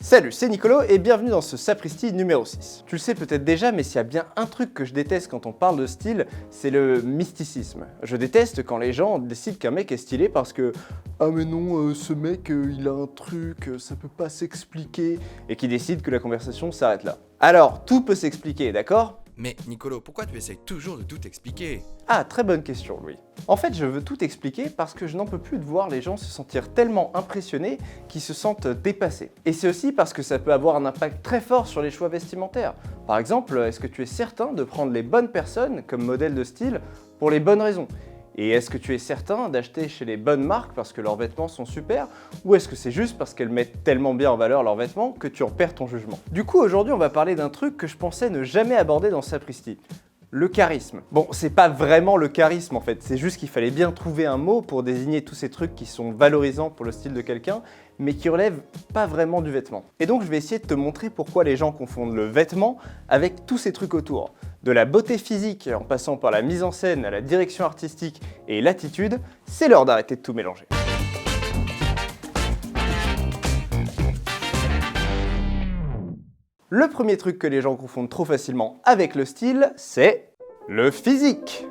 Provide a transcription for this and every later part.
Salut, c'est Nicolo et bienvenue dans ce Sapristi numéro 6. Tu le sais peut-être déjà, mais s'il y a bien un truc que je déteste quand on parle de style, c'est le mysticisme. Je déteste quand les gens décident qu'un mec est stylé parce que « Ah mais non, ce mec, il a un truc, ça peut pas s'expliquer » et qui décident que la conversation s'arrête là. Alors, tout peut s'expliquer, d'accord ? Mais Nicolo, pourquoi tu essayes toujours de tout expliquer? Ah, très bonne question, Louis. En fait, je veux tout expliquer parce que je n'en peux plus de voir les gens se sentir tellement impressionnés qu'ils se sentent dépassés. Et c'est aussi parce que ça peut avoir un impact très fort sur les choix vestimentaires. Par exemple, est-ce que tu es certain de prendre les bonnes personnes comme modèle de style pour les bonnes raisons ? Et est-ce que tu es certain d'acheter chez les bonnes marques parce que leurs vêtements sont super, ou est-ce que c'est juste parce qu'elles mettent tellement bien en valeur leurs vêtements que tu en perds ton jugement ? Du coup, aujourd'hui, on va parler d'un truc que je pensais ne jamais aborder dans Sapristi. Le charisme. Bon, c'est pas vraiment le charisme en fait, c'est juste qu'il fallait bien trouver un mot pour désigner tous ces trucs qui sont valorisants pour le style de quelqu'un, mais qui relèvent pas vraiment du vêtement. Et donc je vais essayer de te montrer pourquoi les gens confondent le vêtement avec tous ces trucs autour. De la beauté physique en passant par la mise en scène à la direction artistique et l'attitude, c'est l'heure d'arrêter de tout mélanger. Le premier truc que les gens confondent trop facilement avec le style, c'est le physique.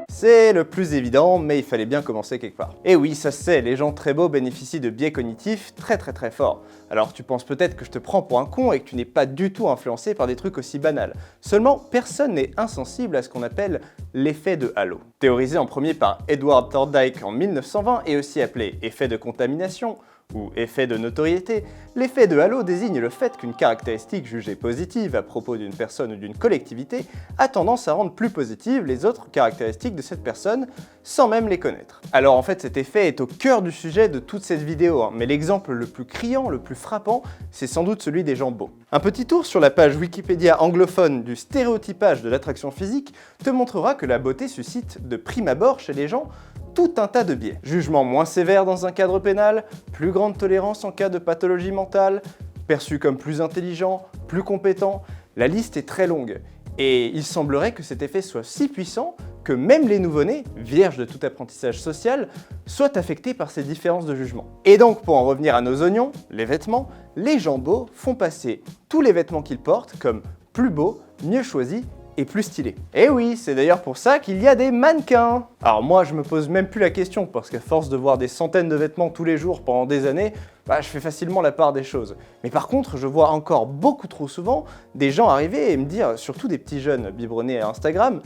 C'est le plus évident, mais il fallait bien commencer quelque part. Et oui, ça se sait, les gens très beaux bénéficient de biais cognitifs très forts. Alors tu penses peut-être que je te prends pour un con et que tu n'es pas du tout influencé par des trucs aussi banals. Seulement, personne n'est insensible à ce qu'on appelle l'effet de halo. Théorisé en premier par Edward Thorndike en 1920 et aussi appelé effet de contamination, ou effet de notoriété, l'effet de halo désigne le fait qu'une caractéristique jugée positive à propos d'une personne ou d'une collectivité a tendance à rendre plus positives les autres caractéristiques de cette personne sans même les connaître. Alors en fait cet effet est au cœur du sujet de toute cette vidéo, mais l'exemple le plus criant, le plus frappant, c'est sans doute celui des gens beaux. Un petit tour sur la page Wikipédia anglophone du stéréotypage de l'attraction physique te montrera que la beauté suscite de prime abord chez les gens tout un tas de biais. Jugement moins sévère dans un cadre pénal, plus grande tolérance en cas de pathologie mentale, perçu comme plus intelligent, plus compétent, la liste est très longue. Et il semblerait que cet effet soit si puissant que même les nouveau-nés, vierges de tout apprentissage social, soient affectés par ces différences de jugement. Et donc, pour en revenir à nos oignons, les vêtements, les gens beaux font passer tous les vêtements qu'ils portent comme plus beaux, mieux choisis et plus stylé. Et oui, c'est d'ailleurs pour ça qu'il y a des mannequins. Alors moi, je me pose même plus la question, parce qu'à force de voir des centaines de vêtements tous les jours pendant des années, je fais facilement la part des choses. Mais par contre, je vois encore beaucoup trop souvent des gens arriver et me dire, surtout des petits jeunes biberonnés à Instagram,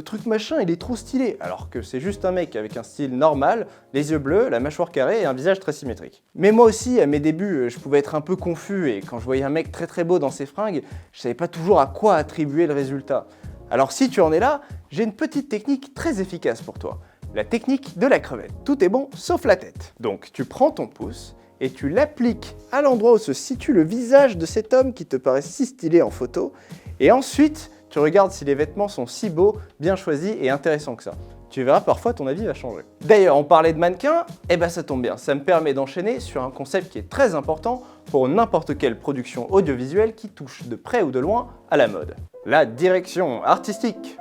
truc machin, il est trop stylé, alors que c'est juste un mec avec un style normal, les yeux bleus, la mâchoire carrée et un visage très symétrique. Mais moi aussi, à mes débuts, je pouvais être un peu confus et quand je voyais un mec très beau dans ses fringues, je savais pas toujours à quoi attribuer le résultat. Alors si tu en es là, j'ai une petite technique très efficace pour toi. La technique de la crevette. Tout est bon sauf la tête. Donc tu prends ton pouce et tu l'appliques à l'endroit où se situe le visage de cet homme qui te paraît si stylé en photo, et ensuite tu regardes si les vêtements sont si beaux, bien choisis et intéressants que ça. Tu verras, parfois ton avis va changer. D'ailleurs, on parlait de mannequins, et ça tombe bien, ça me permet d'enchaîner sur un concept qui est très important pour n'importe quelle production audiovisuelle qui touche de près ou de loin à la mode. La direction artistique.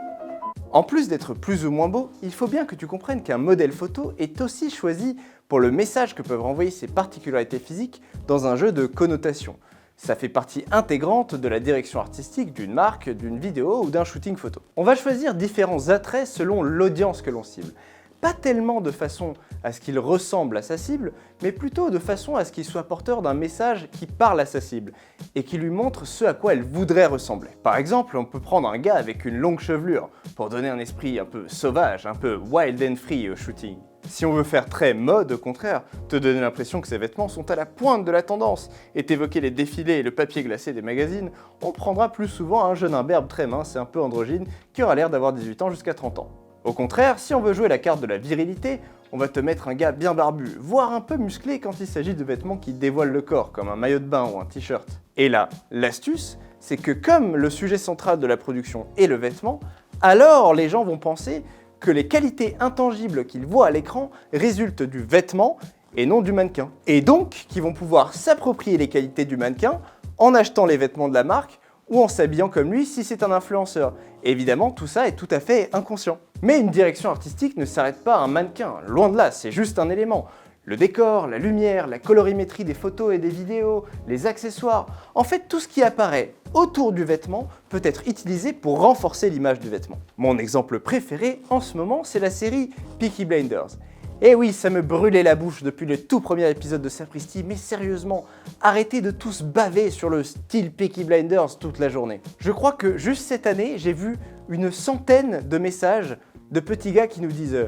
En plus d'être plus ou moins beau, il faut bien que tu comprennes qu'un modèle photo est aussi choisi pour le message que peuvent renvoyer ses particularités physiques dans un jeu de connotation. Ça fait partie intégrante de la direction artistique d'une marque, d'une vidéo ou d'un shooting photo. On va choisir différents attraits selon l'audience que l'on cible. Pas tellement de façon à ce qu'il ressemble à sa cible, mais plutôt de façon à ce qu'il soit porteur d'un message qui parle à sa cible et qui lui montre ce à quoi elle voudrait ressembler. Par exemple, on peut prendre un gars avec une longue chevelure pour donner un esprit un peu sauvage, un peu wild and free au shooting. Si on veut faire très mode, au contraire, te donner l'impression que ses vêtements sont à la pointe de la tendance et t'évoquer les défilés et le papier glacé des magazines, on prendra plus souvent un jeune imberbe très mince et un peu androgyne qui aura l'air d'avoir 18 ans jusqu'à 30 ans. Au contraire, si on veut jouer la carte de la virilité, on va te mettre un gars bien barbu, voire un peu musclé quand il s'agit de vêtements qui dévoilent le corps, comme un maillot de bain ou un t-shirt. Et là, l'astuce, c'est que comme le sujet central de la production est le vêtement, alors les gens vont penser que les qualités intangibles qu'ils voient à l'écran résultent du vêtement et non du mannequin. Et donc, qu'ils vont pouvoir s'approprier les qualités du mannequin en achetant les vêtements de la marque ou en s'habillant comme lui si c'est un influenceur. Et évidemment, tout ça est tout à fait inconscient. Mais une direction artistique ne s'arrête pas à un mannequin, loin de là, c'est juste un élément. Le décor, la lumière, la colorimétrie des photos et des vidéos, les accessoires, en fait tout ce qui apparaît autour du vêtement peut être utilisé pour renforcer l'image du vêtement. Mon exemple préféré en ce moment, c'est la série Peaky Blinders. Et oui, ça me brûlait la bouche depuis le tout premier épisode de Sapristi, mais sérieusement, arrêtez de tous baver sur le style Peaky Blinders toute la journée. Je crois que juste cette année, j'ai vu une centaine de messages de petits gars qui nous disent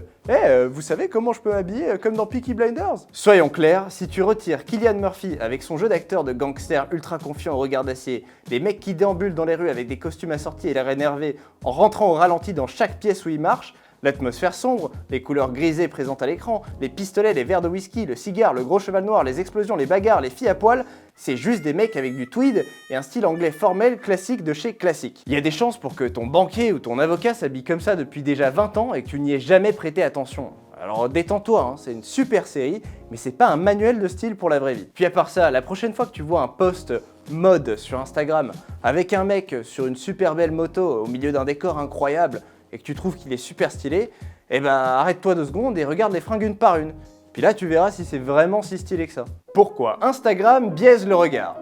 vous savez comment je peux m'habiller comme dans Peaky Blinders ?» Soyons clairs, si tu retires Cillian Murphy avec son jeu d'acteur de gangster ultra confiant au regard d'acier, les mecs qui déambulent dans les rues avec des costumes assortis et l'air énervé en rentrant au ralenti dans chaque pièce où ils marchent, l'atmosphère sombre, les couleurs grisées présentes à l'écran, les pistolets, les verres de whisky, le cigare, le gros cheval noir, les explosions, les bagarres, les filles à poil, c'est juste des mecs avec du tweed et un style anglais formel classique de chez classique. Il y a des chances pour que ton banquier ou ton avocat s'habille comme ça depuis déjà 20 ans et que tu n'y aies jamais prêté attention. Alors détends-toi, hein, c'est une super série, mais c'est pas un manuel de style pour la vraie vie. Puis à part ça, la prochaine fois que tu vois un post mode sur Instagram avec un mec sur une super belle moto au milieu d'un décor incroyable, et que tu trouves qu'il est super stylé, eh ben arrête-toi 2 secondes et regarde les fringues une par une. Puis là tu verras si c'est vraiment si stylé que ça. Pourquoi Instagram biaise le regard?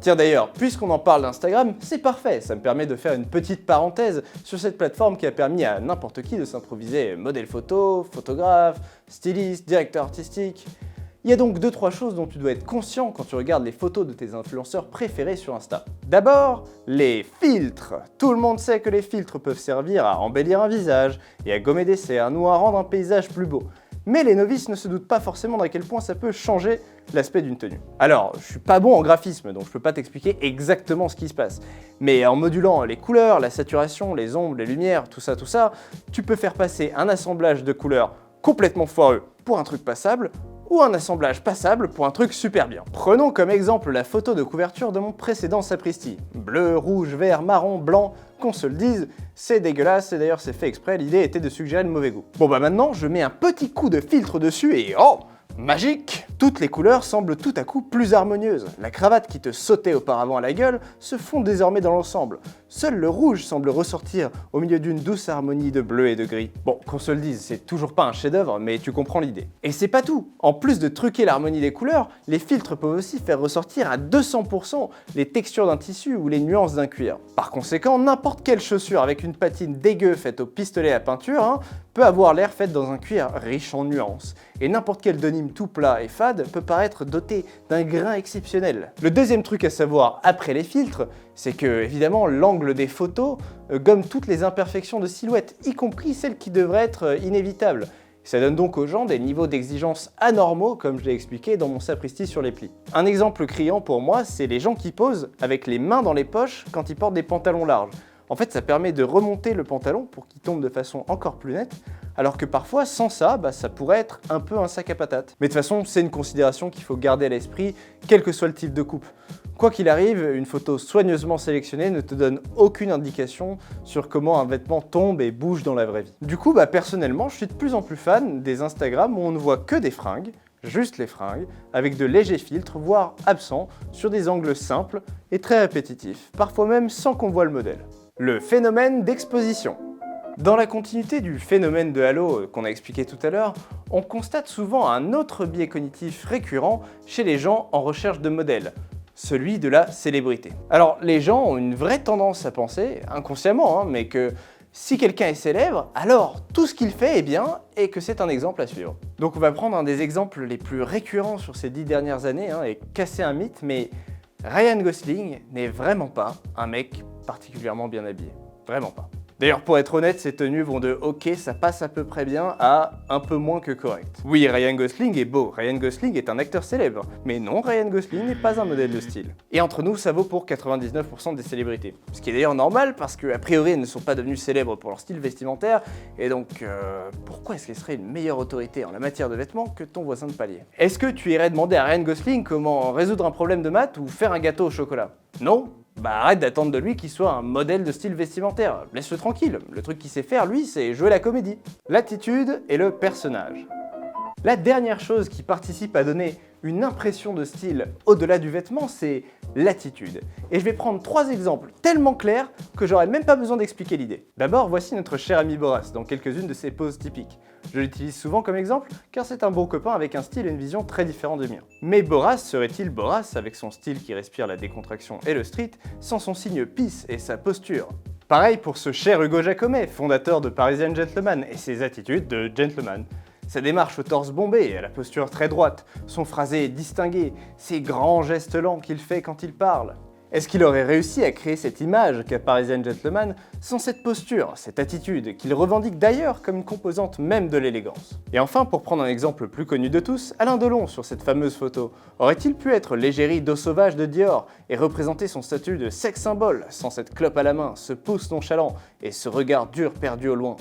Tiens d'ailleurs, puisqu'on en parle d'Instagram, c'est parfait, ça me permet de faire une petite parenthèse sur cette plateforme qui a permis à n'importe qui de s'improviser modèle photo, photographe, styliste, directeur artistique. Il y a donc 2-3 choses dont tu dois être conscient quand tu regardes les photos de tes influenceurs préférés sur Insta. D'abord, les filtres. Tout le monde sait que les filtres peuvent servir à embellir un visage et à gommer des cernes ou à rendre un paysage plus beau. Mais les novices ne se doutent pas forcément d'à quel point ça peut changer l'aspect d'une tenue. Alors, je suis pas bon en graphisme, donc je peux pas t'expliquer exactement ce qui se passe. Mais en modulant les couleurs, la saturation, les ombres, les lumières, tout ça, tu peux faire passer un assemblage de couleurs complètement foireux pour un truc passable, ou un assemblage passable pour un truc super bien. Prenons comme exemple la photo de couverture de mon précédent Sapristi. Bleu, rouge, vert, marron, blanc, qu'on se le dise, c'est dégueulasse et d'ailleurs c'est fait exprès, l'idée était de suggérer le mauvais goût. Bon bah maintenant je mets un petit coup de filtre dessus et oh, magique! Toutes les couleurs semblent tout à coup plus harmonieuses. La cravate qui te sautait auparavant à la gueule se fond désormais dans l'ensemble. Seul le rouge semble ressortir au milieu d'une douce harmonie de bleu et de gris. Bon, qu'on se le dise, c'est toujours pas un chef-d'œuvre, mais tu comprends l'idée. Et c'est pas tout. En plus de truquer l'harmonie des couleurs, les filtres peuvent aussi faire ressortir à 200% les textures d'un tissu ou les nuances d'un cuir. Par conséquent, n'importe quelle chaussure avec une patine dégueu faite au pistolet à peinture peut avoir l'air faite dans un cuir riche en nuances. Et n'importe quel denim tout plat et fade peut paraître doté d'un grain exceptionnel. Le deuxième truc à savoir après les filtres, c'est que évidemment l'angle des photos gomme toutes les imperfections de silhouette, y compris celles qui devraient être inévitables. Ça donne donc aux gens des niveaux d'exigence anormaux, comme je l'ai expliqué dans mon Sapristi sur les plis. Un exemple criant pour moi, c'est les gens qui posent avec les mains dans les poches quand ils portent des pantalons larges. En fait, ça permet de remonter le pantalon pour qu'il tombe de façon encore plus nette, alors que parfois, sans ça, ça pourrait être un peu un sac à patates. Mais de toute façon, c'est une considération qu'il faut garder à l'esprit, quel que soit le type de coupe. Quoi qu'il arrive, une photo soigneusement sélectionnée ne te donne aucune indication sur comment un vêtement tombe et bouge dans la vraie vie. Du coup, personnellement, je suis de plus en plus fan des Instagram où on ne voit que des fringues, juste les fringues, avec de légers filtres, voire absents, sur des angles simples et très répétitifs, parfois même sans qu'on voit le modèle. Le phénomène d'exposition. Dans la continuité du phénomène de halo qu'on a expliqué tout à l'heure, on constate souvent un autre biais cognitif récurrent chez les gens en recherche de modèles, celui de la célébrité. Alors les gens ont une vraie tendance à penser, inconsciemment, mais que si quelqu'un est célèbre, alors tout ce qu'il fait est bien et que c'est un exemple à suivre. Donc on va prendre un des exemples les plus récurrents sur ces 10 dernières années et casser un mythe, mais Ryan Gosling n'est vraiment pas un mec particulièrement bien habillé. Vraiment pas. D'ailleurs, pour être honnête, ces tenues vont de ok, ça passe à peu près bien à un peu moins que correct. Oui, Ryan Gosling est beau, Ryan Gosling est un acteur célèbre, mais non, Ryan Gosling n'est pas un modèle de style. Et entre nous, ça vaut pour 99% des célébrités. Ce qui est d'ailleurs normal parce qu'a priori, elles ne sont pas devenues célèbres pour leur style vestimentaire, et donc pourquoi est-ce qu'elle serait une meilleure autorité en la matière de vêtements que ton voisin de palier? Est-ce que tu irais demander à Ryan Gosling comment résoudre un problème de maths ou faire un gâteau au chocolat? Non? Arrête d'attendre de lui qu'il soit un modèle de style vestimentaire. Laisse-le tranquille. Le truc qu'il sait faire, lui, c'est jouer la comédie. L'attitude et le personnage. La dernière chose qui participe à donner une impression de style au-delà du vêtement, c'est l'attitude. Et je vais prendre 3 exemples tellement clairs que j'aurais même pas besoin d'expliquer l'idée. D'abord, voici notre cher ami Boras dans quelques-unes de ses poses typiques. Je l'utilise souvent comme exemple car c'est un bon copain avec un style et une vision très différents du mien. Mais Boras serait-il Boras avec son style qui respire la décontraction et le street sans son signe peace et sa posture? Pareil pour ce cher Hugo Jacomet, fondateur de Parisian Gentleman et ses attitudes de gentleman. Sa démarche au torse bombé, à la posture très droite, son phrasé distingué, ses grands gestes lents qu'il fait quand il parle. Est-ce qu'il aurait réussi à créer cette image qu'a Parisian Gentleman sans cette posture, cette attitude, qu'il revendique d'ailleurs comme une composante même de l'élégance? Et enfin, pour prendre un exemple plus connu de tous, Alain Delon sur cette fameuse photo. Aurait-il pu être l'égérie d'eau sauvage de Dior et représenter son statut de sex symbole sans cette clope à la main, ce pouce nonchalant et ce regard dur perdu au loin?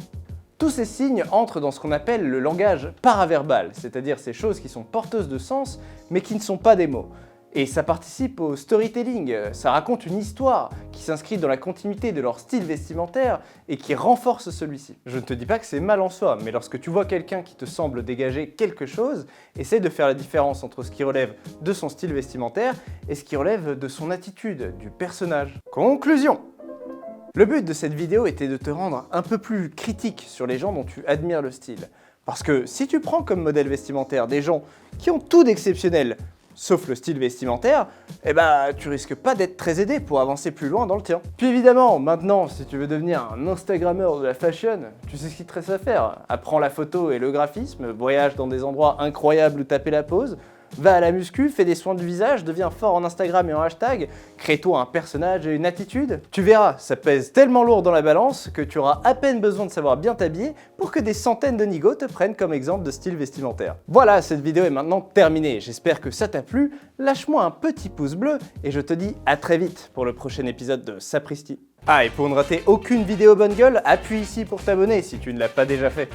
Tous ces signes entrent dans ce qu'on appelle le langage paraverbal, c'est-à-dire ces choses qui sont porteuses de sens mais qui ne sont pas des mots. Et ça participe au storytelling, ça raconte une histoire qui s'inscrit dans la continuité de leur style vestimentaire et qui renforce celui-ci. Je ne te dis pas que c'est mal en soi, mais lorsque tu vois quelqu'un qui te semble dégager quelque chose, essaie de faire la différence entre ce qui relève de son style vestimentaire et ce qui relève de son attitude, du personnage. Conclusion! Le but de cette vidéo était de te rendre un peu plus critique sur les gens dont tu admires le style. Parce que si tu prends comme modèle vestimentaire des gens qui ont tout d'exceptionnel, sauf le style vestimentaire, eh ben tu risques pas d'être très aidé pour avancer plus loin dans le tien. Puis évidemment, maintenant, si tu veux devenir un Instagrammeur de la fashion, tu sais ce qu'il te reste à faire. Apprends la photo et le graphisme, voyage dans des endroits incroyables où taper la pose, va à la muscu, fais des soins du visage, deviens fort en Instagram et en hashtag, crée-toi un personnage et une attitude. Tu verras, ça pèse tellement lourd dans la balance que tu auras à peine besoin de savoir bien t'habiller pour que des centaines de nigauds te prennent comme exemple de style vestimentaire. Voilà, cette vidéo est maintenant terminée. J'espère que ça t'a plu. Lâche-moi un petit pouce bleu et je te dis à très vite pour le prochain épisode de Sapristi. Ah, et pour ne rater aucune vidéo bonne gueule, appuie ici pour t'abonner si tu ne l'as pas déjà fait.